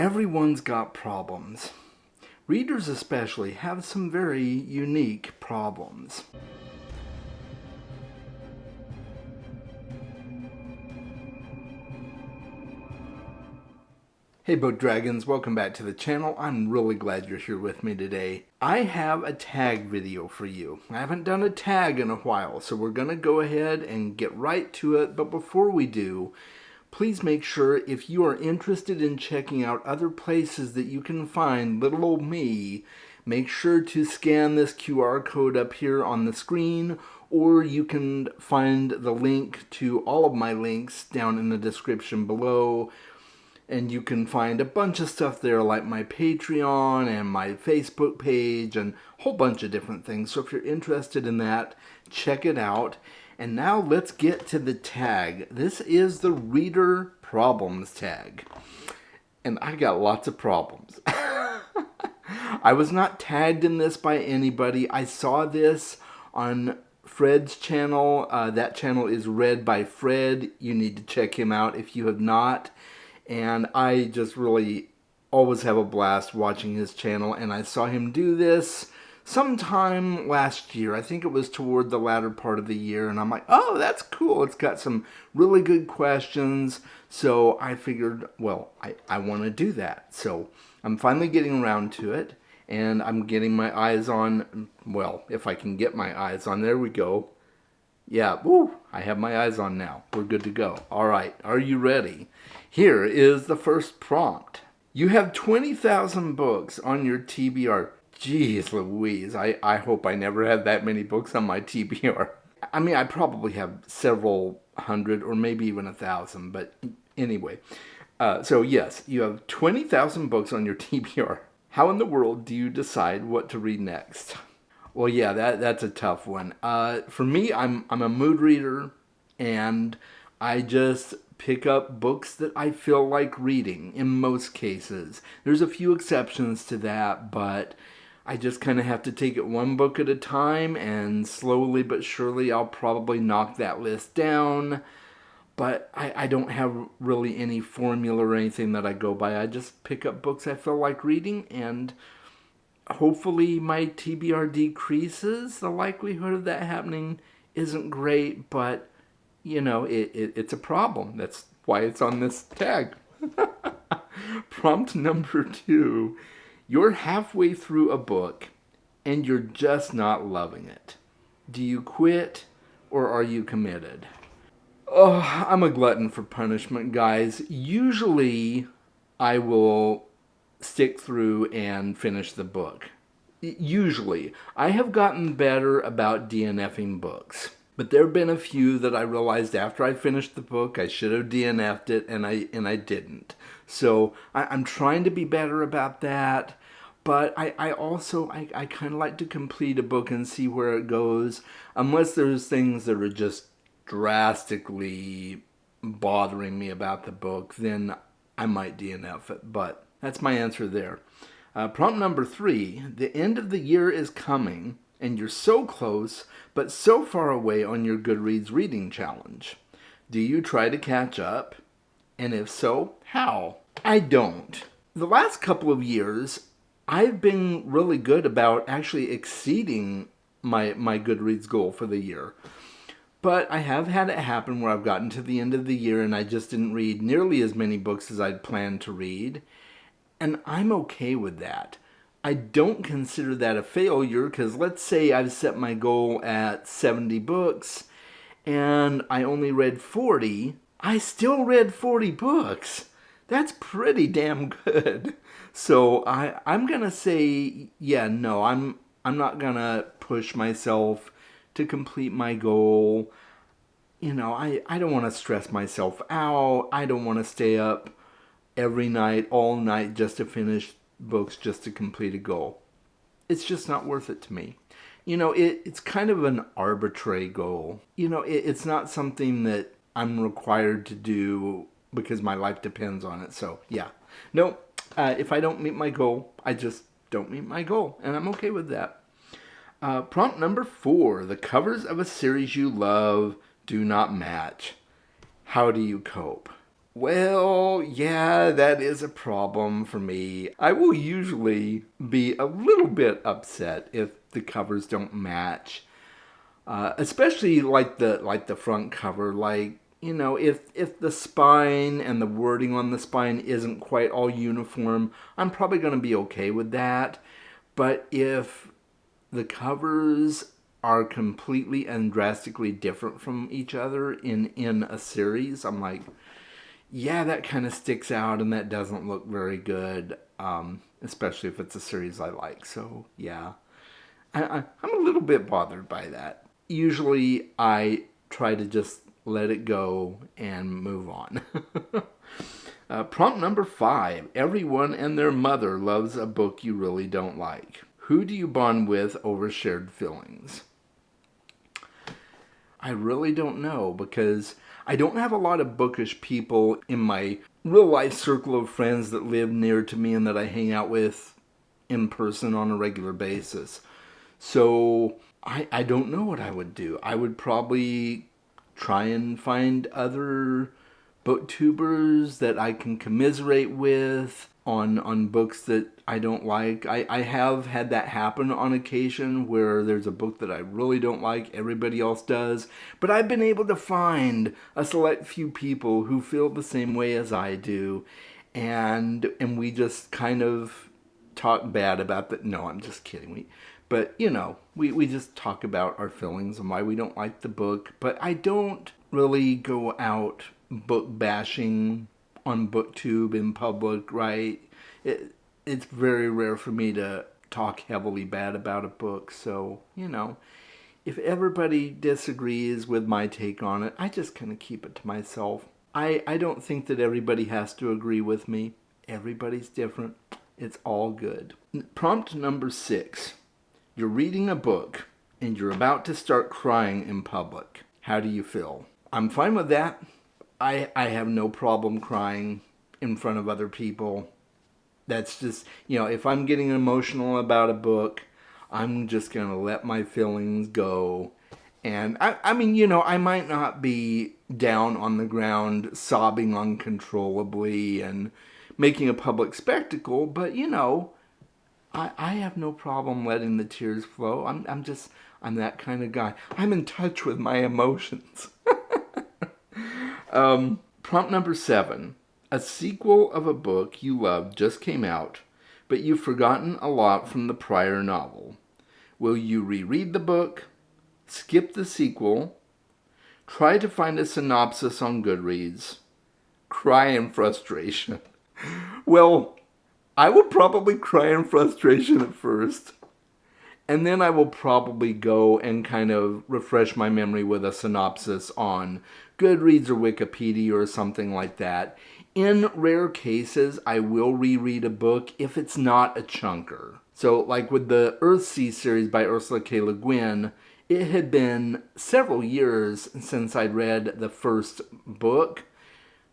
Everyone's got problems. Readers especially have some very unique problems. Hey Book Dragons, welcome back to the channel. I'm really glad you're here with me today. I have a tag video for you. I haven't done a tag in a while, so we're going to go ahead and get right to it. But before we do, please make sure if you are interested in checking out other places that you can find little old me, make sure to scan this QR code up here on the screen, or you can find the link to all of my links down in the description below. And you can find a bunch of stuff there like my Patreon and my Facebook page and a whole bunch of different things. So if you're interested in that, check it out. And now let's get to the tag. This is the Reader Problems tag. And I got lots of problems. I was not tagged in this by anybody. I saw this on Fred's channel. That channel is read by Fred. You need to check him out if you have not. And I just really always have a blast watching his channel. And I saw him do this sometime last year. I think it was toward the latter part of the year. And I'm like, oh, that's cool. It's got some really good questions. So I figured, well, I want to do that. So I'm finally getting around to it. And I'm getting my eyes on, well, if I can get my eyes on, there we go. Yeah, woo, I have my eyes on now. We're good to go. All right, are you ready? Here is the first prompt. You have 20,000 books on your TBR. Jeez Louise, I hope I never have that many books on my TBR. I mean, I probably have several hundred or maybe even 1,000, but anyway. So yes, you have 20,000 books on your TBR. How in the world do you decide what to read next? Well, yeah, that's a tough one. For me, I'm a mood reader, and I just pick up books that I feel like reading in most cases. There's a few exceptions to that, but I just kind of have to take it one book at a time, and slowly but surely I'll probably knock that list down. But I don't have really any formula or anything that I go by. I just pick up books I feel like reading, and hopefully my TBR decreases. The likelihood of that happening isn't great, but, you know, it's a problem. That's why it's on this tag. Prompt number 2. You're halfway through a book, and you're just not loving it. Do you quit, or are you committed? Oh, I'm a glutton for punishment, guys. Usually, I will stick through and finish the book. Usually. I have gotten better about DNFing books. But there have been a few that I realized after I finished the book I should have DNF'd it, and I didn't. So I'm trying to be better about that. But I also kind of like to complete a book and see where it goes. Unless there's things that are just drastically bothering me about the book, then I might DNF it. But that's my answer there. Prompt number 3. The end of the year is coming, and you're so close, but so far away on your Goodreads reading challenge. Do you try to catch up? And if so, how? I don't. The last couple of years, I've been really good about actually exceeding my Goodreads goal for the year. But I have had it happen where I've gotten to the end of the year and I just didn't read nearly as many books as I'd planned to read. And I'm okay with that. I don't consider that a failure, because let's say I've set my goal at 70 books and I only read 40. I still read 40 books. That's pretty damn good. So I'm going to say, yeah, no, I'm not going to push myself to complete my goal. You know, I don't want to stress myself out. I don't want to stay up every night, all night, just to finish books, just to complete a goal. It's just not worth it to me. You know, it's kind of an arbitrary goal. You know, it's not something that I'm required to do because my life depends on it. So, yeah. No, if I don't meet my goal, I just don't meet my goal. And I'm okay with that. Prompt number 4. The covers of a series you love do not match. How do you cope? Well, yeah, that is a problem for me. I will usually be a little bit upset if the covers don't match, especially like the front cover. Like, if the spine and the wording on the spine isn't quite all uniform, I'm probably going to be okay with that. But if the covers are completely and drastically different from each other in a series, I'm like, yeah, that kind of sticks out and that doesn't look very good, especially if it's a series I like. So, yeah, I'm a little bit bothered by that. Usually, I try to just let it go and move on. Prompt number 5. Everyone and their mother loves a book you really don't like. Who do you bond with over shared feelings? I really don't know because I don't have a lot of bookish people in my real life circle of friends that live near to me and that I hang out with in person on a regular basis. So I don't know what I would do. I would probably try and find other booktubers that I can commiserate with on books that I don't like. I have had that happen on occasion where there's a book that I really don't like, everybody else does, but I've been able to find a select few people who feel the same way as I do, and we just kind of talk bad about that. No, I'm just kidding. But we just talk about our feelings and why we don't like the book, but I don't really go out book bashing on BookTube in public, right? It's very rare for me to talk heavily bad about a book. So, if everybody disagrees with my take on it, I just kind of keep it to myself. I don't think that everybody has to agree with me. Everybody's different. It's all good. Prompt number 6. You're reading a book and you're about to start crying in public. How do you feel? I'm fine with that. I have no problem crying in front of other people. That's just, if I'm getting emotional about a book, I'm just going to let my feelings go. And I mean, I might not be down on the ground sobbing uncontrollably and making a public spectacle, but I have no problem letting the tears flow. I'm that kind of guy. I'm in touch with my emotions. Prompt number 7. A sequel of a book you loved just came out, but you've forgotten a lot from the prior novel. Will you reread the book, skip the sequel, try to find a synopsis on Goodreads, cry in frustration? Well, I will probably cry in frustration at first, and then I will probably go and kind of refresh my memory with a synopsis on Goodreads or Wikipedia or something like that. In rare cases, I will reread a book if it's not a chunker. So like with the Earthsea series by Ursula K. Le Guin, it had been several years since I'd read the first book,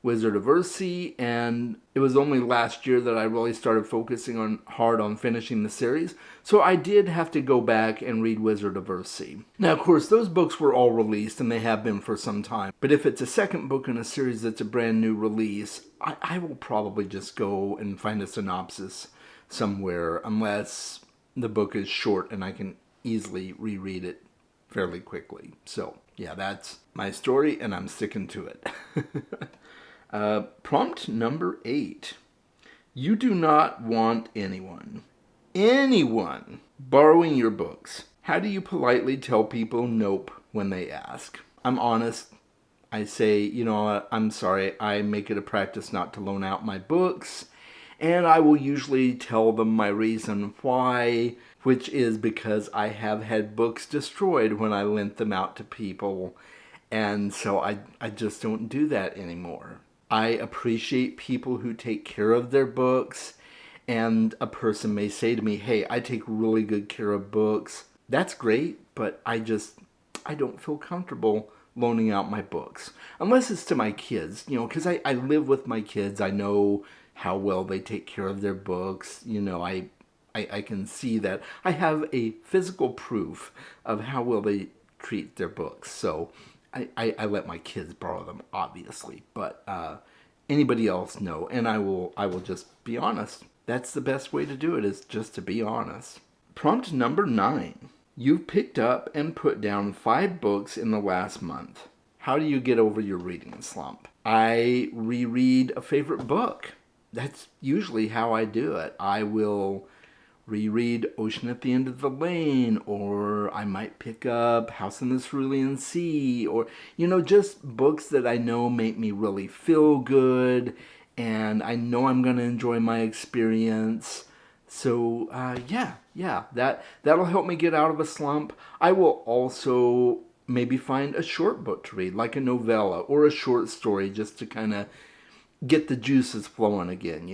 Wizard of Earthsea, and it was only last year that I really started focusing hard on finishing the series, so I did have to go back and read Wizard of Earthsea. Now, of course, those books were all released, and they have been for some time, but if it's a second book in a series that's a brand new release, I will probably just go and find a synopsis somewhere, unless the book is short and I can easily reread it fairly quickly. So, yeah, that's my story, and I'm sticking to it. Prompt number 8. You do not want anyone borrowing your books. How do you politely tell people nope when they ask? I'm honest. I say, I'm sorry. I make it a practice not to loan out my books. And I will usually tell them my reason why, which is because I have had books destroyed when I lent them out to people. And so I just don't do that anymore. I appreciate people who take care of their books, and a person may say to me, hey, I take really good care of books. That's great, but I don't feel comfortable loaning out my books. Unless it's to my kids, because I live with my kids. I know how well they take care of their books. I can see that. I have a physical proof of how well they treat their books. So I let my kids borrow them, obviously. But anybody else know, and I will just be honest. That's the best way to do it, is just to be honest. Prompt number 9. You've picked up and put down 5 books in the last month. How do you get over your reading slump? I reread a favorite book. That's usually how I do it. I will reread Ocean at the End of the Lane, or I might pick up House in the Cerulean Sea, or, just books that I know make me really feel good, and I know I'm going to enjoy my experience. So, that'll help me get out of a slump. I will also maybe find a short book to read, like a novella or a short story, just to kind of get the juices flowing again,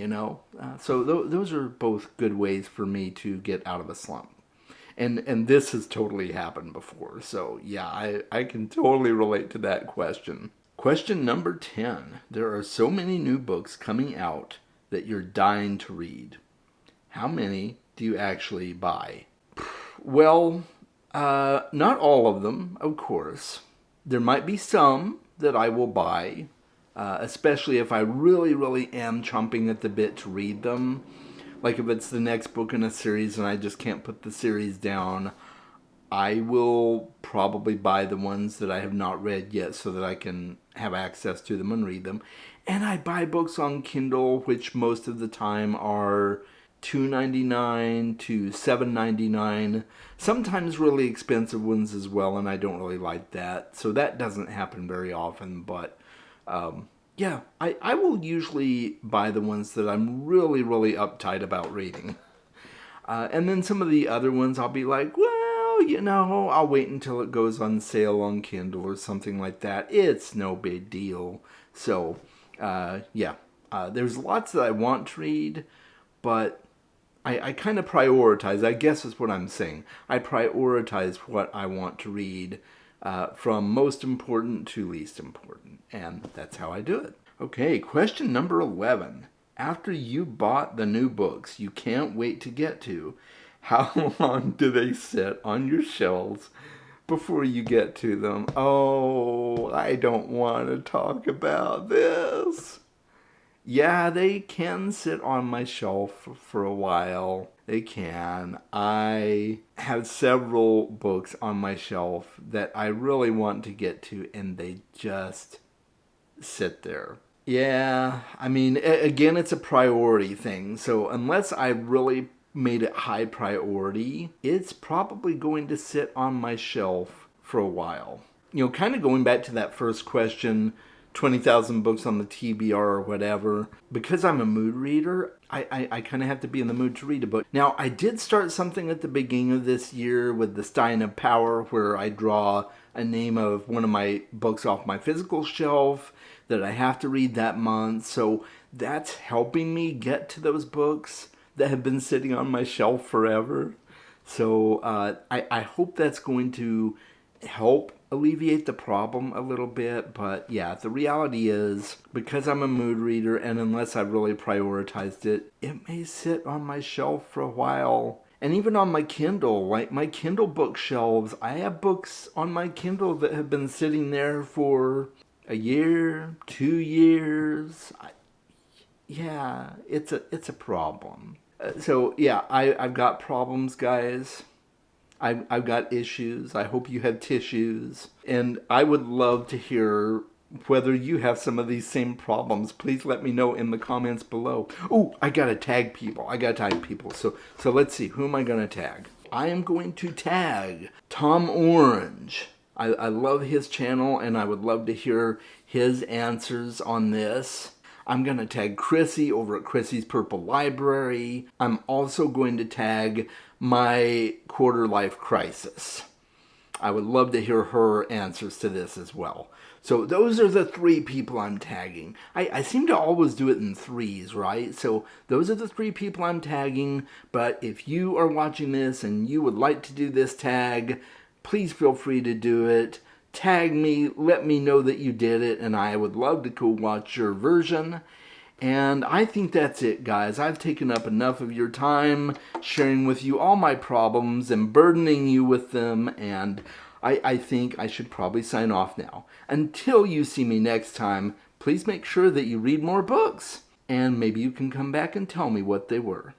So those are both good ways for me to get out of a slump. And this has totally happened before. So yeah, I can totally relate to that question. Question number 10. There are so many new books coming out that you're dying to read. How many do you actually buy? Well, not all of them, of course. There might be some that I will buy, especially if I really, really am chomping at the bit to read them. Like if it's the next book in a series and I just can't put the series down, I will probably buy the ones that I have not read yet so that I can have access to them and read them. And I buy books on Kindle, which most of the time are $2.99 to $7.99. Sometimes really expensive ones as well, and I don't really like that. So that doesn't happen very often, but I will usually buy the ones that I'm really, really uptight about reading. And then some of the other ones I'll be like, well, I'll wait until it goes on sale on Kindle or something like that. It's no big deal. So, there's lots that I want to read, but I kind of prioritize, I guess is what I'm saying. I prioritize what I want to read from most important to least important. And that's how I do it. Okay, question number 11. After you bought the new books you can't wait to get to, how long do they sit on your shelves before you get to them? Oh, I don't want to talk about this. Yeah, they can sit on my shelf for a while. They can. I have several books on my shelf that I really want to get to, and they just sit there. Yeah, I mean, again, it's a priority thing. So unless I really made it high priority, it's probably going to sit on my shelf for a while. Kind of going back to that first question, 20,000 books on the TBR or whatever. Because I'm a mood reader, I kind of have to be in the mood to read a book. Now, I did start something at the beginning of this year with the Stein of Power, where I draw a name of one of my books off my physical shelf that I have to read that month. So that's helping me get to those books that have been sitting on my shelf forever. So I hope that's going to help alleviate the problem a little bit. But yeah, the reality is, because I'm a mood reader, and unless I've really prioritized it, it may sit on my shelf for a while. And even on my Kindle, like my Kindle bookshelves, I have books on my Kindle that have been sitting there for a year, 2 years. It's a problem. So yeah, I've got problems, guys. I've got issues. I hope you have tissues. And I would love to hear whether you have some of these same problems. Please let me know in the comments below. Oh, I gotta tag people. So let's see. Who am I gonna tag? I am going to tag Tom Orange. I love his channel, and I would love to hear his answers on this. I'm going to tag Chrissy over at Chrissy's Purple Library. I'm also going to tag my quarter life crisis. I would love to hear her answers to this as well. So those are the 3 people I'm tagging. I seem to always do it in threes, right? So those are the 3 people I'm tagging. But if you are watching this and you would like to do this tag, please feel free to do it. Tag me, let me know that you did it, and I would love to go watch your version. And I think that's it, guys. I've taken up enough of your time sharing with you all my problems and burdening you with them, and I think I should probably sign off now. Until you see me next time, please make sure that you read more books. And maybe you can come back and tell me what they were.